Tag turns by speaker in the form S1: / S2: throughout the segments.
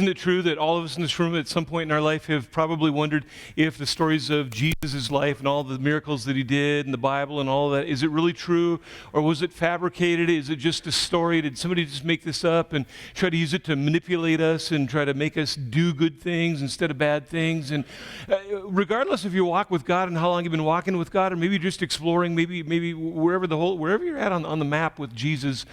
S1: Isn't it true that all of us in this room at some point in our life have probably wondered if the stories of Jesus' life and all the miracles that he did and the Bible and all of that, is it really true, or was it fabricated? Is it just a story? Did somebody just make this up and try to use it to manipulate us and try to make us do good things instead of bad things? And regardless of your walk with God and how long you've been walking with God, or maybe just exploring, maybe wherever you're at on the map with Jesus,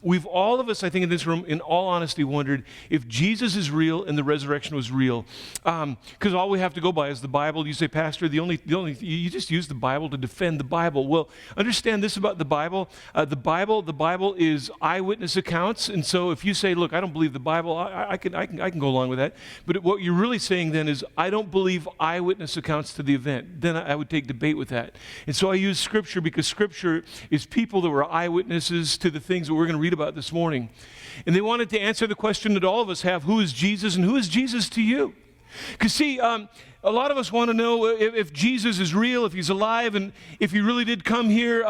S1: we've all of us, I think, in this room, in all honesty, wondered if Jesus is real and the resurrection was real. Because all we have to go by is the Bible. You say, Pastor, you just use the Bible to defend the Bible. Well, understand this about the Bible. The Bible is eyewitness accounts. And so if you say, look, I don't believe the Bible, I can go along with that. But what you're really saying then is, I don't believe eyewitness accounts to the event. Then I would take debate with that. And so I use Scripture because Scripture is people that were eyewitnesses to the things that we're going to read about this morning. And they wanted to answer the question that all of us have: who is Jesus, and who is Jesus to you? Because see, a lot of us want to know if Jesus is real, if he's alive, and if he really did come here.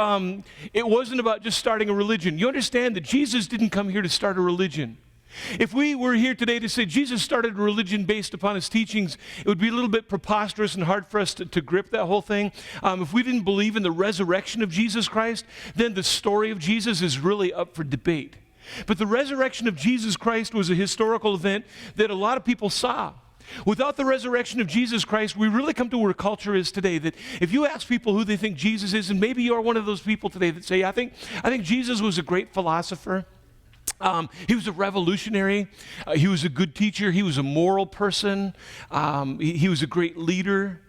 S1: It wasn't about just starting a religion. You understand that Jesus didn't come here to start a religion. If we were here today to say Jesus started a religion based upon his teachings, it would be a little bit preposterous and hard for us to grip that whole thing. If we didn't believe in the resurrection of Jesus Christ, then the story of Jesus is really up for debate. But the resurrection of Jesus Christ was a historical event that a lot of people saw. Without the resurrection of Jesus Christ, we really come to where culture is today, that if you ask people who they think Jesus is, and maybe you're one of those people today that say, I think Jesus was a great philosopher. He was a revolutionary. He was a good teacher. He was a moral person. He was a great leader.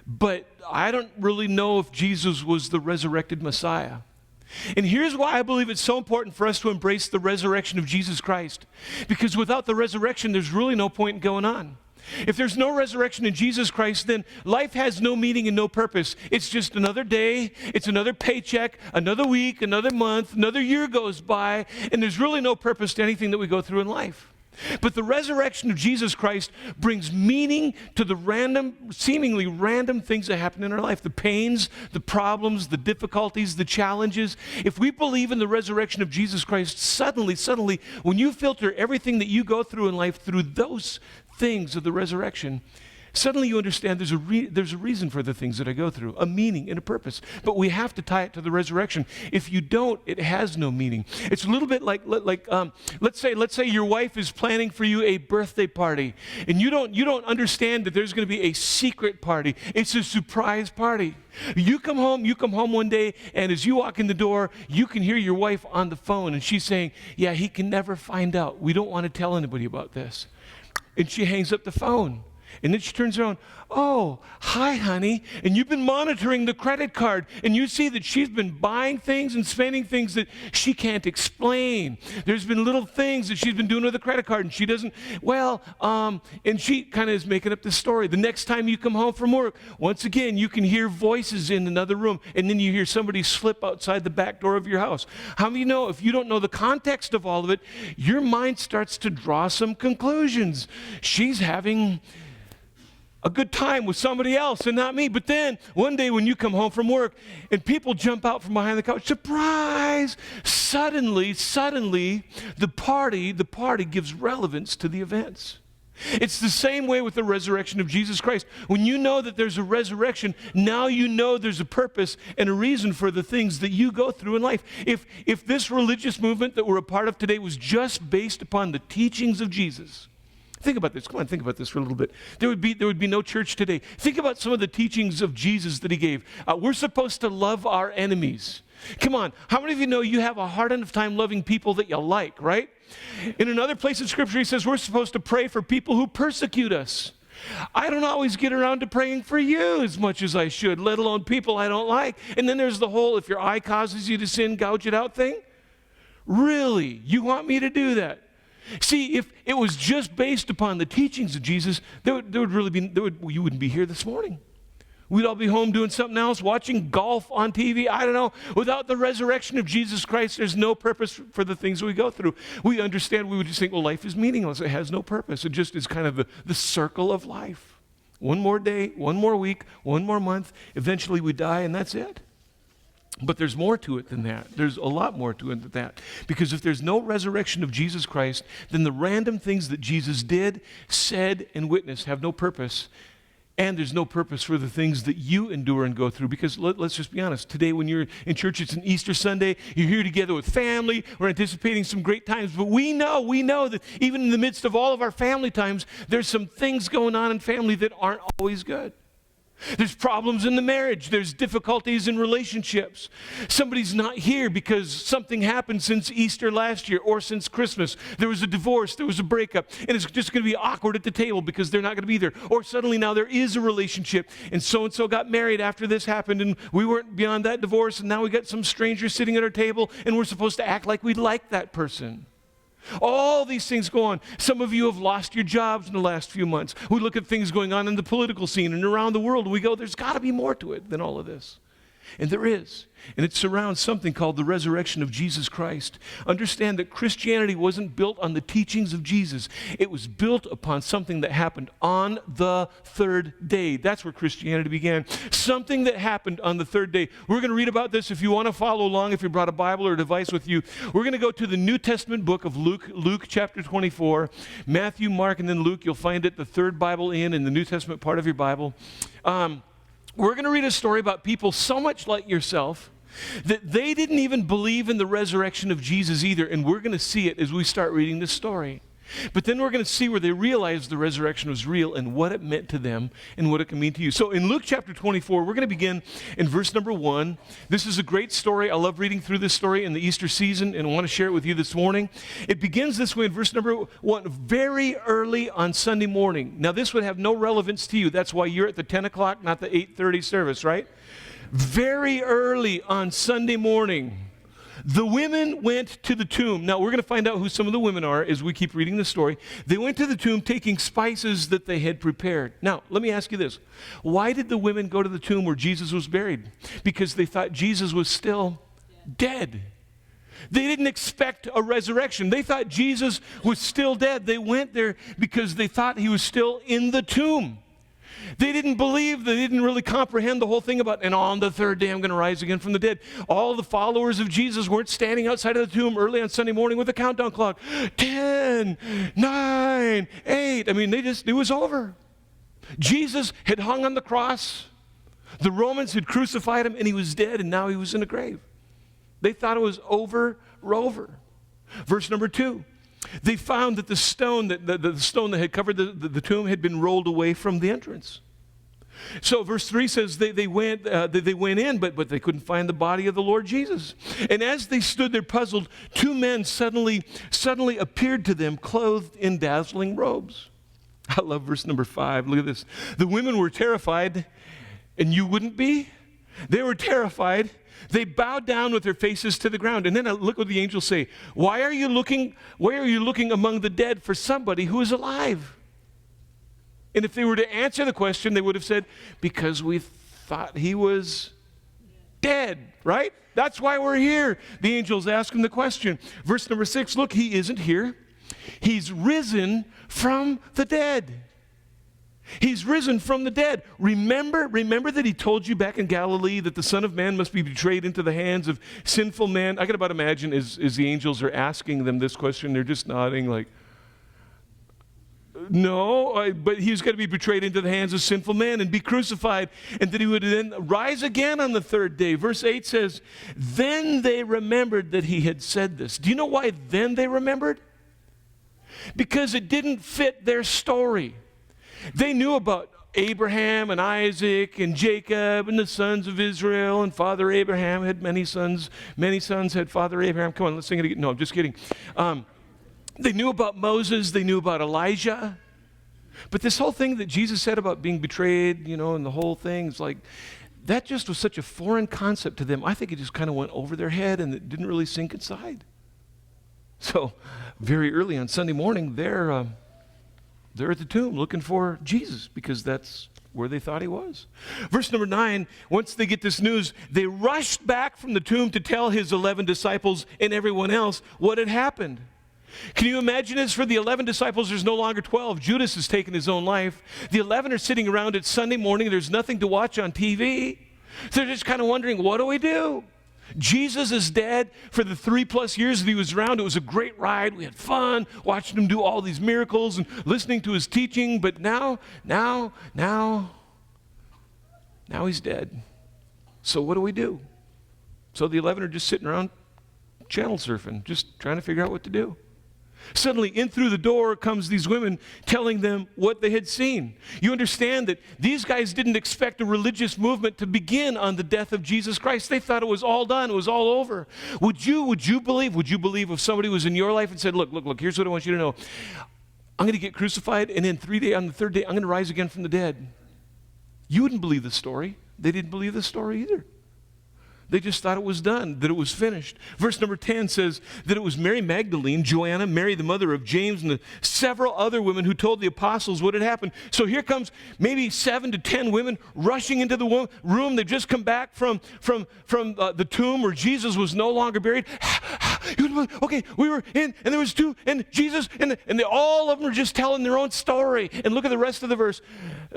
S1: But I don't really know if Jesus was the resurrected Messiah. And here's why I believe it's so important for us to embrace the resurrection of Jesus Christ. Because without the resurrection, there's really no point in going on. If there's no resurrection in Jesus Christ, then life has no meaning and no purpose. It's just another day, it's another paycheck, another week, another month, another year goes by, and there's really no purpose to anything that we go through in life. But the resurrection of Jesus Christ brings meaning to the seemingly random things that happen in our life. The pains, the problems, the difficulties, the challenges. If we believe in the resurrection of Jesus Christ, suddenly, when you filter everything that you go through in life through those things of the resurrection, suddenly you understand there's a reason for the things that I go through, a meaning and a purpose. But we have to tie it to the resurrection. If you don't, it has no meaning. It's a little bit like let's say your wife is planning for you a birthday party, and you don't understand that there's going to be a secret party. It's a surprise party. You come home one day, and as you walk in the door, you can hear your wife on the phone, and she's saying, "Yeah, he can never find out. We don't want to tell anybody about this." And she hangs up the phone. And then she turns around, "Oh, hi, honey." And you've been monitoring the credit card, and you see that she's been buying things and spending things that she can't explain. There's been little things that she's been doing with the credit card, and she doesn't, and she kind of is making up the story. The next time you come home from work, once again, you can hear voices in another room, and then you hear somebody slip outside the back door of your house. How many know, if you don't know the context of all of it, your mind starts to draw some conclusions. She's having a good time with somebody else and not me. But then one day when you come home from work and people jump out from behind the couch, surprise! Suddenly, the party gives relevance to the events. It's the same way with the resurrection of Jesus Christ. When you know that there's a resurrection, now you know there's a purpose and a reason for the things that you go through in life. If this religious movement that we're a part of today was just based upon the teachings of Jesus, think about this. Come on, think about this for a little bit. There would be no church today. Think about some of the teachings of Jesus that he gave. We're supposed to love our enemies. Come on, how many of you know you have a hard enough time loving people that you like, right? In another place in Scripture, he says we're supposed to pray for people who persecute us. I don't always get around to praying for you as much as I should, let alone people I don't like. And then there's the whole, if your eye causes you to sin, gouge it out thing. Really? You want me to do that? See, if it was just based upon the teachings of Jesus, you wouldn't be here this morning. We'd all be home doing something else, watching golf on TV. I don't know. Without the resurrection of Jesus Christ, there's no purpose for the things we go through. We would just think, well, life is meaningless. It has no purpose. It just is kind of the circle of life. One more day, one more week, one more month. Eventually we die, and that's it. But there's more to it than that. There's a lot more to it than that. Because if there's no resurrection of Jesus Christ, then the random things that Jesus did, said, and witnessed have no purpose. And there's no purpose for the things that you endure and go through. Because let's just be honest. Today when you're in church, it's an Easter Sunday. You're here together with family. We're anticipating some great times. But we know that even in the midst of all of our family times, there's some things going on in family that aren't always good. There's problems in the marriage. There's difficulties in relationships. Somebody's not here because something happened since Easter last year or since Christmas. There was a divorce, there was a breakup, and it's just going to be awkward at the table because they're not going to be there. Or suddenly now there is a relationship, and so got married after this happened, and we weren't beyond that divorce, and now we got some stranger sitting at our table, and we're supposed to act like we like that person. All these things go on. Some of you have lost your jobs in the last few months. We look at things going on in the political scene and around the world, and we go, there's got to be more to it than all of this. And there is. And it surrounds something called the resurrection of Jesus Christ. Understand that Christianity wasn't built on the teachings of Jesus. It was built upon something that happened on the third day. That's where Christianity began. Something that happened on the third day. We're going to read about this if you want to follow along, if you brought a Bible or a device with you. We're going to go to the New Testament book of Luke chapter 24, Matthew, Mark, and then Luke. You'll find it, the third Bible in the New Testament part of your Bible. We're going to read a story about people so much like yourself that they didn't even believe in the resurrection of Jesus either, and we're going to see it as we start reading this story. But then we're going to see where they realized the resurrection was real and what it meant to them and what it can mean to you. So in Luke chapter 24, we're going to begin in verse number 1. This is a great story. I love reading through this story in the Easter season, and I want to share it with you this morning. It begins this way in verse number 1, very early on Sunday morning. Now this would have no relevance to you. That's why you're at the 10 o'clock, not the 8:30 service, right? Very early on Sunday morning, the women went to the tomb. Now, we're going to find out who some of the women are as we keep reading the story. They went to the tomb taking spices that they had prepared. Now, let me ask you this. Why did the women go to the tomb where Jesus was buried? Because they thought Jesus was still dead. They didn't expect a resurrection. They thought Jesus was still dead. They went there because they thought he was still in the tomb. They didn't believe, they didn't really comprehend the whole thing about, and on the third day I'm going to rise again from the dead. All the followers of Jesus weren't standing outside of the tomb early on Sunday morning with a countdown clock. 10, 9, 8. I mean, it was over. Jesus had hung on the cross. The Romans had crucified him, and he was dead, and now he was in a grave. They thought it was over. Verse number 2. They found that the stone that had covered the tomb had been rolled away from the entrance. So verse 3 says they went in, but they couldn't find the body of the Lord Jesus. And as they stood there puzzled, two men suddenly appeared to them, clothed in dazzling robes. I love verse number 5. Look at this. The women were terrified, and you wouldn't be? They were terrified. They bowed down with their faces to the ground. And then look what the angels say. Why are you looking among the dead for somebody who is alive? And if they were to answer the question, they would have said, because we thought he was dead, right? That's why we're here. The angels ask him the question. Verse number 6, look, he isn't here. He's risen from the dead. He's risen from the dead. Remember that he told you back in Galilee that the Son of Man must be betrayed into the hands of sinful men. I can about imagine as the angels are asking them this question, they're just nodding like, no, but he's going to be betrayed into the hands of sinful men and be crucified, and that he would then rise again on the third day. Verse 8 says, then they remembered that he had said this. Do you know why then they remembered? Because it didn't fit their story. They knew about Abraham and Isaac and Jacob and the sons of Israel, and Father Abraham had many sons. Many sons had Father Abraham. Come on, let's sing it again. No, I'm just kidding. They knew about Moses. They knew about Elijah. But this whole thing that Jesus said about being betrayed, and the whole thing, is like, that just was such a foreign concept to them. I think it just kind of went over their head and it didn't really sink inside. So very early on Sunday morning, they're at the tomb looking for Jesus because that's where they thought he was. Verse number 9, once they get this news, they rushed back from the tomb to tell his 11 disciples and everyone else what had happened. Can you imagine this? For the 11 disciples, there's no longer 12. Judas has taken his own life. The 11 are sitting around. It's Sunday morning. There's nothing to watch on TV. So they're just kind of wondering, what do we do? Jesus is dead. For the 3+ years that he was around, it was a great ride. We had fun watching him do all these miracles and listening to his teaching. But now he's dead. So what do we do? So the 11 are just sitting around channel surfing, just trying to figure out what to do. Suddenly, in through the door comes these women telling them what they had seen. You understand that these guys didn't expect a religious movement to begin on the death of Jesus Christ. They thought it was all done, it was all over. Would you believe if somebody was in your life and said, look, here's what I want you to know. I'm going to get crucified, and then on the third day, I'm going to rise again from the dead. You wouldn't believe the story. They didn't believe the story either. They just thought it was done, that it was finished. Verse number 10 says that it was Mary Magdalene, Joanna, Mary the mother of James, and several other women who told the apostles what had happened. So here comes maybe 7 to 10 women rushing into the room. They've just come back from the tomb where Jesus was no longer buried. Okay, we were in, and there was 2, and Jesus, and all of them are just telling their own story. And look at the rest of the verse.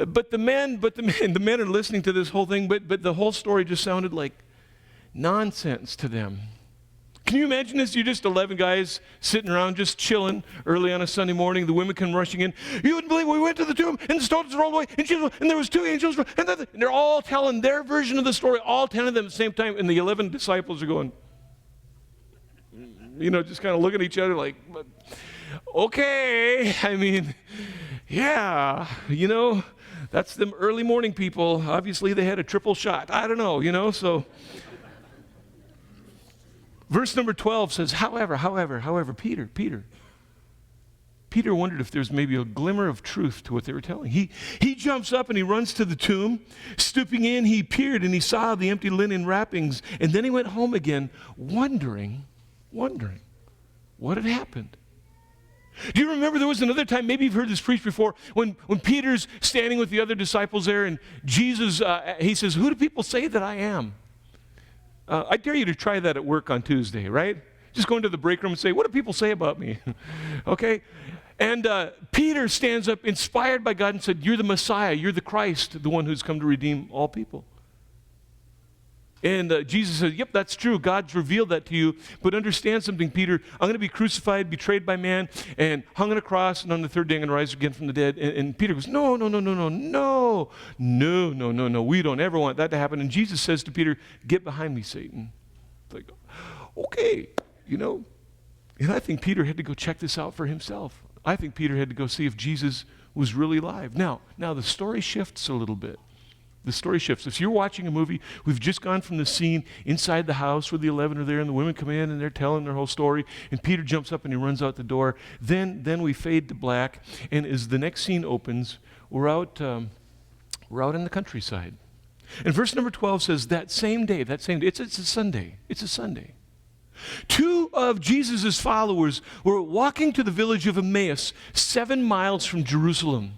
S1: But the men are listening to this whole thing, but the whole story just sounded like nonsense to them. Can you imagine this? You're just 11 guys sitting around just chilling early on a Sunday morning. The women come rushing in. You wouldn't believe we went to the tomb and the stones rolled away and there was 2 angels and they're all telling their version of the story, all 10 of them at the same time, and the 11 disciples are going, just kind of looking at each other like, okay, yeah, that's them early morning people. Obviously they had a triple shot. I don't know, so. Verse number 12 says, however, Peter wondered if there's maybe a glimmer of truth to what they were telling. He jumps up and he runs to the tomb. Stooping in, he peered and he saw the empty linen wrappings. And then he went home again, wondering what had happened. Do you remember there was another time, maybe you've heard this preached before, when Peter's standing with the other disciples there and Jesus, he says, who do people say that I am? I dare you to try that at work on Tuesday, right? Just go into the break room and say, what do people say about me? Okay? And Peter stands up, inspired by God, and said, you're the Messiah, you're the Christ, the one who's come to redeem all people. And Jesus said, yep, that's true. God's revealed that to you. But understand something, Peter. I'm going to be crucified, betrayed by man, and hung on a cross, and on the third day I'm going to rise again from the dead. And Peter goes, no. We don't ever want that to happen. And Jesus says to Peter, get behind me, Satan. It's like, okay, And I think Peter had to go check this out for himself. I think Peter had to go see if Jesus was really alive. Now the story shifts a little bit. The story shifts. If you're watching a movie, we've just gone from the scene inside the house where the 11 are there and the women come in and they're telling their whole story and Peter jumps up and he runs out the door. Then we fade to black, and as the next scene opens, we're out in the countryside. And verse number 12 says, that same day, it's a Sunday. 2 of Jesus' followers were walking to the village of Emmaus, 7 miles from Jerusalem.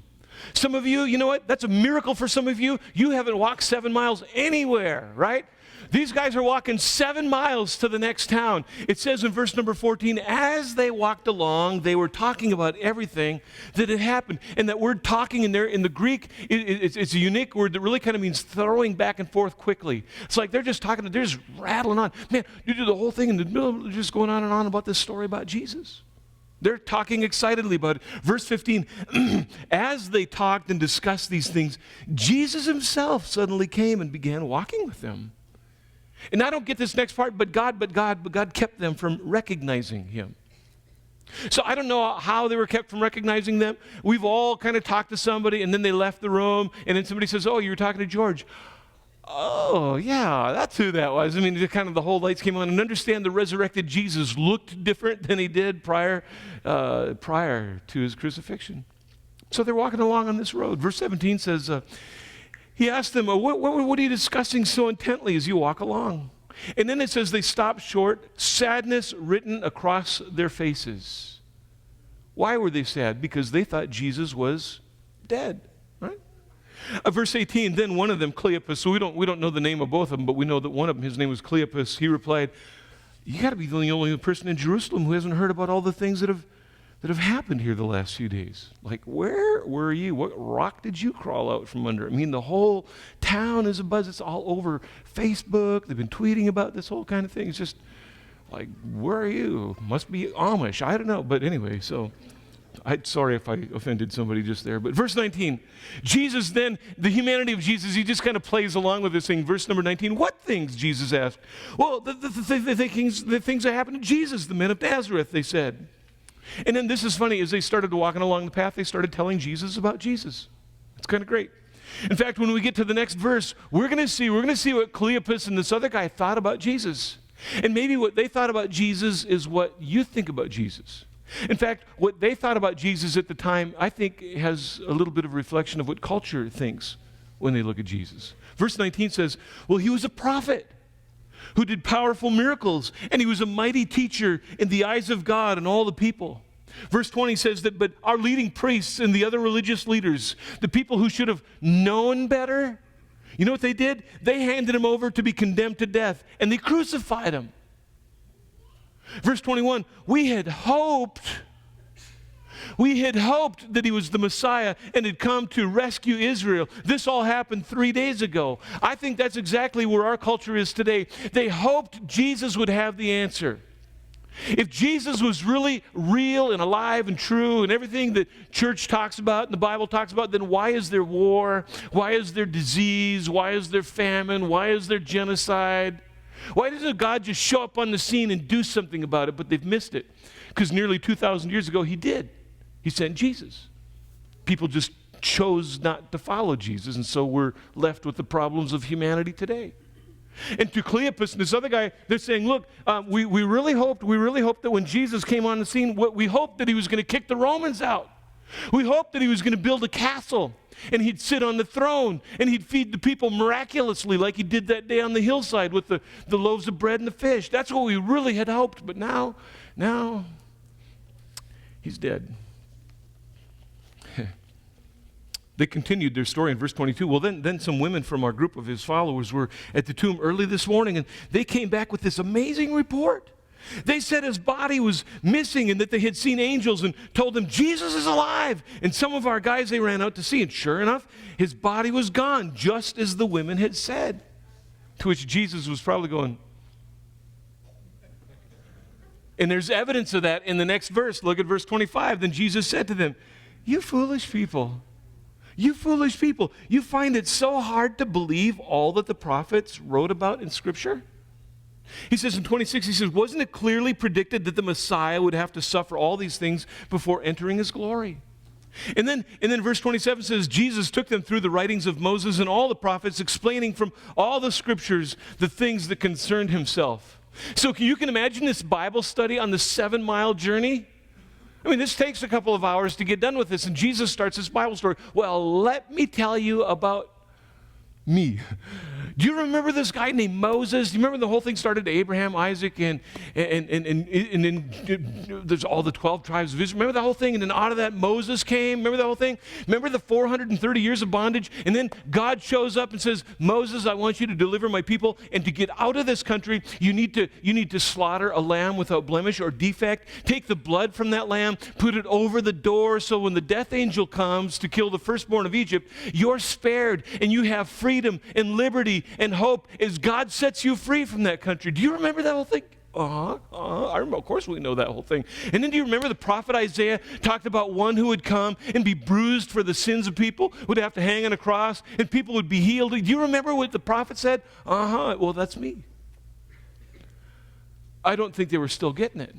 S1: Some of you, you know what? That's a miracle for some of you. You haven't walked 7 miles anywhere, right? These guys are walking 7 miles to the next town. It says in verse number 14, as they walked along, they were talking about everything that had happened. And that word talking in there, in the Greek, it's a unique word that really kind of means throwing back and forth quickly. It's like they're just talking, they're just rattling on. Man, you do the whole thing in the middle, just going on and on about this story about Jesus. They're talking excitedly about it. Verse 15, as they talked and discussed these things, Jesus himself suddenly came and began walking with them. And I don't get this next part, but God kept them from recognizing him. So I don't know how they were kept from recognizing them. We've all kind of talked to somebody and then they left the room and then somebody says, oh, you were talking to George. Oh, yeah, that's who that was. Kind of the whole lights came on. And understand the resurrected Jesus looked different than he did prior to his crucifixion. So they're walking along on this road. Verse 17 says, he asked them, what are you discussing so intently as you walk along? And then it says they stopped short, sadness written across their faces. Why were they sad? Because they thought Jesus was dead, right? Verse 18, then one of them, Cleopas, so we don't know the name of both of them, but we know that one of them, his name was Cleopas. He replied, you got to be the only person in Jerusalem who hasn't heard about all the things that have that have happened here the last few days. Like, where were you? What rock did you crawl out from under? I mean, the whole town is abuzz. It's all over Facebook. They've been tweeting about this whole kind of thing. It's just like, where are you? Must be Amish. I don't know. But anyway, so I'm sorry if I offended somebody just there. But verse 19, Jesus then, the humanity of Jesus, he just kind of plays along with this thing. Verse number 19, what things, Jesus asked? Well, the things that happened to Jesus, the men of Nazareth, they said. And then this is funny, as they started walking along the path, they started telling Jesus about Jesus. It's kind of great. In fact, when we get to the next verse, we're going to see what Cleopas and this other guy thought about Jesus. And maybe what they thought about Jesus is what you think about Jesus. In fact, what they thought about Jesus at the time, I think, has a little bit of reflection of what culture thinks when they look at Jesus. Verse 19 says, well, he was a prophet who did powerful miracles, and he was a mighty teacher in the eyes of God and all the people. Verse 20 says that, but our leading priests and the other religious leaders, the people who should have known better, you know what they did? They handed him over to be condemned to death, and they crucified him. Verse 21, we had hoped that he was the Messiah and had come to rescue Israel. This all happened 3 days ago. I think that's exactly where our culture is today. They hoped Jesus would have the answer. If Jesus was really real and alive and true and everything that church talks about and the Bible talks about, then why is there war? Why is there disease? Why is there famine? Why is there genocide? Why doesn't God just show up on the scene and do something about it? But they've missed it. Because nearly 2,000 years ago, he did. He sent Jesus. People just chose not to follow Jesus, and so we're left with the problems of humanity today. And to Cleopas and this other guy, they're saying, look, we really hoped that when Jesus came on the scene, we hoped that he was going to kick the Romans out. We hoped that he was going to build a castle, and he'd sit on the throne, and he'd feed the people miraculously like he did that day on the hillside with the loaves of bread and the fish. That's what we really had hoped, but now he's dead. They continued their story in verse 22. Well, then some women from our group of his followers were at the tomb early this morning, and they came back with this amazing report. They said his body was missing and that they had seen angels and told them, Jesus is alive. And some of our guys, they ran out to see, and sure enough, his body was gone, just as the women had said. To which Jesus was probably going. And there's evidence of that in the next verse. Look at verse 25. Then Jesus said to them, you foolish people. You foolish people, you find it so hard to believe all that the prophets wrote about in Scripture? He says in 26, he says, wasn't it clearly predicted that the Messiah would have to suffer all these things before entering his glory? And then verse 27 says, Jesus took them through the writings of Moses and all the prophets, explaining from all the Scriptures the things that concerned himself. So you can imagine this Bible study on the 7-mile journey? I mean, this takes a couple of hours to get done with this, and Jesus starts this Bible story. Well, let me tell you about me. Do you remember this guy named Moses? Do you remember the whole thing started to Abraham, Isaac, and then there's all the 12 tribes of Israel. Remember the whole thing? And then out of that Moses came. Remember the whole thing? Remember the 430 years of bondage? And then God shows up and says, Moses, I want you to deliver my people, and to get out of this country, you need to slaughter a lamb without blemish or defect. Take the blood from that lamb, put it over the door, so when the death angel comes to kill the firstborn of Egypt, you're spared, and you have freedom and liberty and hope as God sets you free from that country. Do you remember that whole thing? I remember, of course we know that whole thing. And then do you remember the prophet Isaiah talked about one who would come and be bruised for the sins of people, would have to hang on a cross, and people would be healed? Do you remember what the prophet said? Well, that's me. I don't think they were still getting it.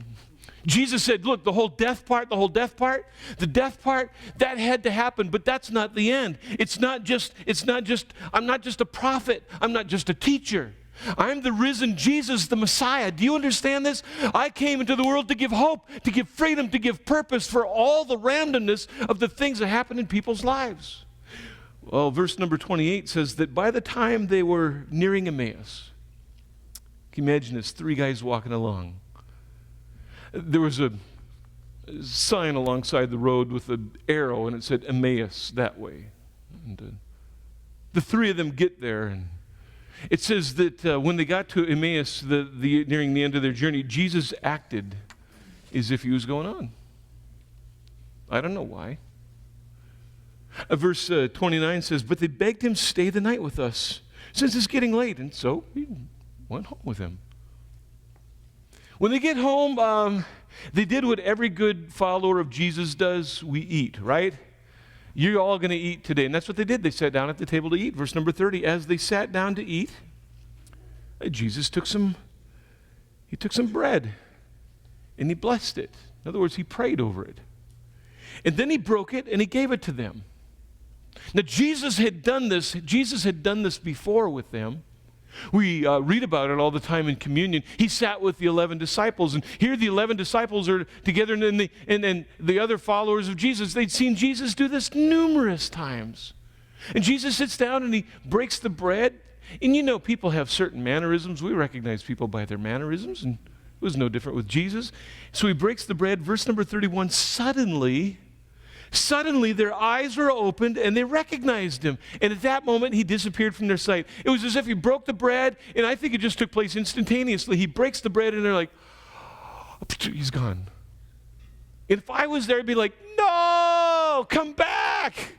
S1: Jesus said, look, the death part, that had to happen, but that's not the end. I'm not just a prophet. I'm not just a teacher. I'm the risen Jesus, the Messiah. Do you understand this? I came into the world to give hope, to give freedom, to give purpose for all the randomness of the things that happen in people's lives. Well, verse number 28 says that by the time they were nearing Emmaus, can you imagine this? 3 guys walking along. There was a sign alongside the road with an arrow, and it said Emmaus that way. And the 3 of them get there, and it says that when they got to Emmaus, nearing the end of their journey, Jesus acted as if he was going on. I don't know why. Verse 29 says, but they begged him, stay the night with us, since it's getting late. And so he went home with him. When they get home, they did what every good follower of Jesus does. We eat, right? You're all going to eat today. And that's what they did. They sat down at the table to eat. Verse number 30, as they sat down to eat, Jesus took some bread and he blessed it. In other words, he prayed over it. And then he broke it and he gave it to them. Now, Jesus had done this before with them. We read about it all the time in communion. He sat with the 11 disciples, and here the 11 disciples are together, and the other followers of Jesus, they'd seen Jesus do this numerous times. And Jesus sits down and he breaks the bread. And you know, people have certain mannerisms. We recognize people by their mannerisms, and it was no different with Jesus. So he breaks the bread. Verse number 31, Suddenly their eyes were opened and they recognized him. And at that moment, he disappeared from their sight. It was as if he broke the bread, and I think it just took place instantaneously. He breaks the bread and they're like, he's gone. And if I was there, I'd be like, no, come back.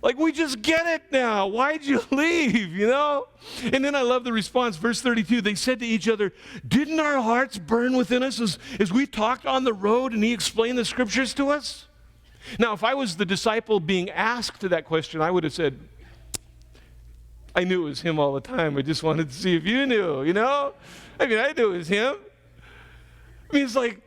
S1: Like, we just get it now. Why'd you leave, you know? And then I love the response, verse 32. They said to each other, didn't our hearts burn within us as we talked on the road and he explained the scriptures to us? Now, if I was the disciple being asked that question, I would have said, I knew it was him all the time. I just wanted to see if you knew, you know? I mean, I knew it was him. I mean, it's like,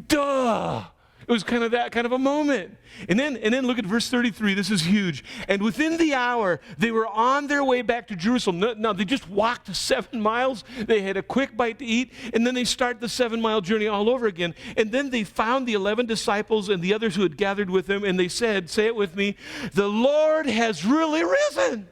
S1: duh. It was kind of that kind of a moment. And then look at verse 33. This is huge. And within the hour, they were on their way back to Jerusalem. Now, they just walked 7 miles. They had a quick bite to eat, and then they start the 7-mile journey all over again. And then they found the 11 disciples and the others who had gathered with them, and they said, say it with me, the Lord has really risen.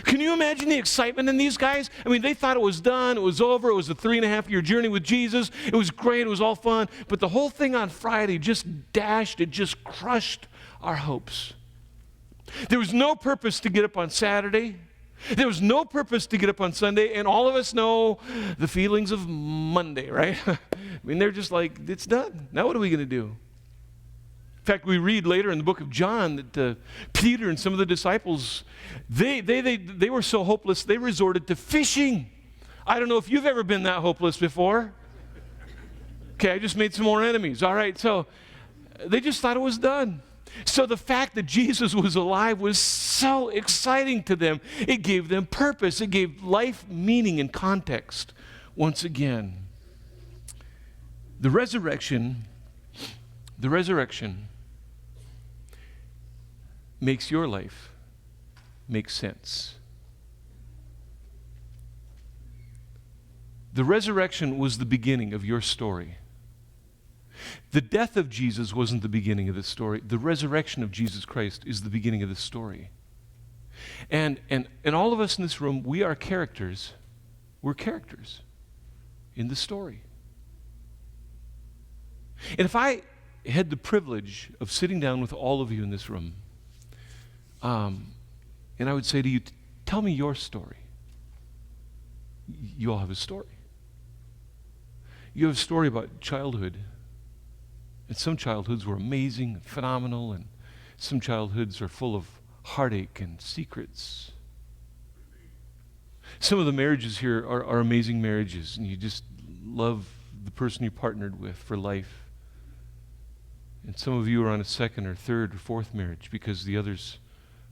S1: Can you imagine the excitement in these guys? I mean, they thought it was done, it was over, it was a 3.5-year journey with Jesus, it was great, it was all fun, but the whole thing on Friday just crushed our hopes. There was no purpose to get up on Saturday, there was no purpose to get up on Sunday, and all of us know the feelings of Monday, right? I mean, they're just like, it's done. Now what are we going to do? In fact, we read later in the book of John that Peter and some of the disciples, they were so hopeless, they resorted to fishing. I don't know if you've ever been that hopeless before. Okay, I just made some more enemies. All right, so they just thought it was done. So the fact that Jesus was alive was so exciting to them. It gave them purpose. It gave life meaning and context once again. The resurrection makes your life make sense. The resurrection was the beginning of your story. The death of Jesus wasn't the beginning of the story. The resurrection of Jesus Christ is the beginning of the story. And all of us in this room, we are characters. We're characters in the story. And if I had the privilege of sitting down with all of you in this room, and I would say to you, tell me your story. You all have a story. You have a story about childhood. And some childhoods were amazing, phenomenal, and some childhoods are full of heartache and secrets. Some of the marriages here are amazing marriages, and you just love the person you partnered with for life. And some of you are on a second or third or fourth marriage because the others,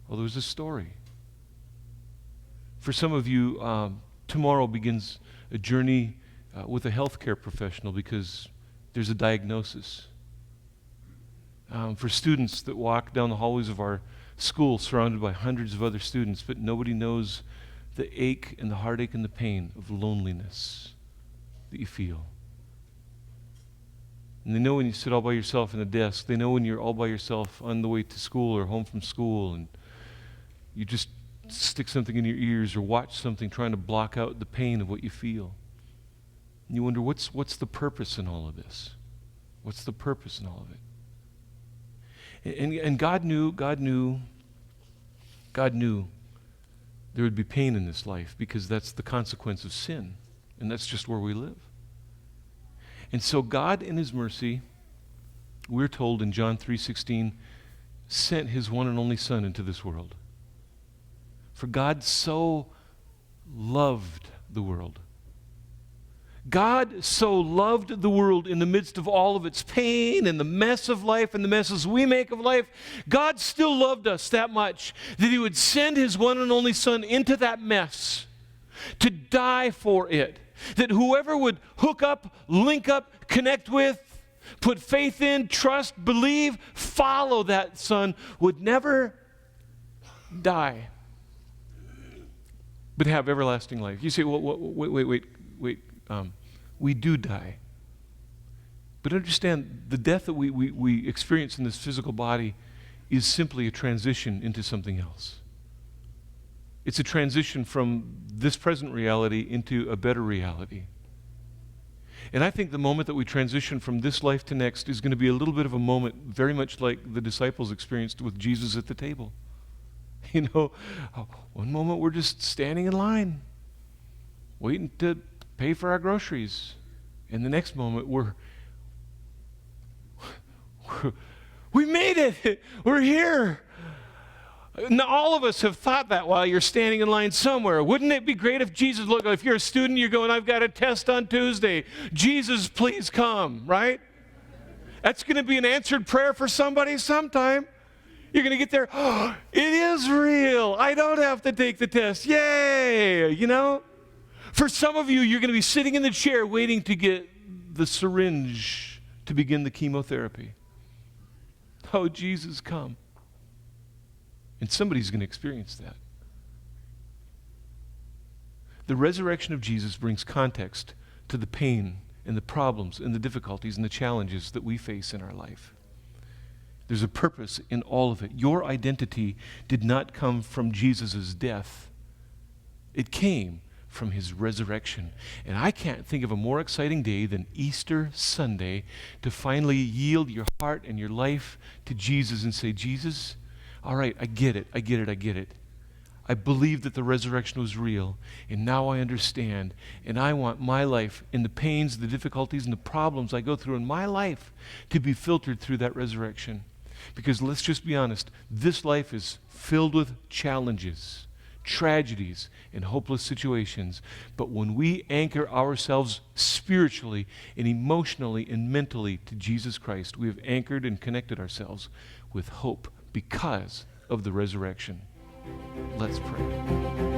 S1: well, there was a story. For some of you, tomorrow begins a journey with a healthcare professional because there's a diagnosis. For students that walk down the hallways of our school surrounded by hundreds of other students, but nobody knows the ache and the heartache and the pain of loneliness that you feel. And they know when you sit all by yourself in a desk. They know when you're all by yourself on the way to school or home from school and you just stick something in your ears or watch something trying to block out the pain of what you feel. And you wonder, what's the purpose in all of this? What's the purpose in all of it? And God knew there would be pain in this life because that's the consequence of sin. And that's just where we live. And so God in his mercy we're told in John 3:16, sent his one and only Son into this world. For God so loved the world. God so loved the world in the midst of all of its pain and the mess of life and the messes we make of life. God still loved us that much that he would send his one and only Son into that mess to die for it. That whoever would hook up, link up, connect with, put faith in, trust, believe, follow that Son would never die, but have everlasting life. You say, well, wait. We do die. But understand, the death that we experience in this physical body is simply a transition into something else. It's a transition from this present reality into a better reality. And I think the moment that we transition from this life to next is going to be a little bit of a moment very much like the disciples experienced with Jesus at the table. You know, one moment we're just standing in line, waiting to pay for our groceries. And the next moment we made it. We're here. Now, all of us have thought that while you're standing in line somewhere. Wouldn't it be great if Jesus, look, if you're a student, you're going, I've got a test on Tuesday. Jesus, please come, right? That's going to be an answered prayer for somebody sometime. You're going to get there, oh, it is real. I don't have to take the test. Yay, you know? For some of you, you're going to be sitting in the chair waiting to get the syringe to begin the chemotherapy. Oh, Jesus, come. And somebody's going to experience that. The resurrection of Jesus brings context to the pain and the problems and the difficulties and the challenges that we face in our life. There's a purpose in all of it. Your identity did not come from Jesus' death. It came from his resurrection. And I can't think of a more exciting day than Easter Sunday to finally yield your heart and your life to Jesus and say, Jesus, all right, I get it. I believe that the resurrection was real, and now I understand, and I want my life and the pains, the difficulties, and the problems I go through in my life to be filtered through that resurrection. Because let's just be honest, this life is filled with challenges, tragedies, and hopeless situations. But when we anchor ourselves spiritually and emotionally and mentally to Jesus Christ, we have anchored and connected ourselves with hope because of the resurrection. Let's pray.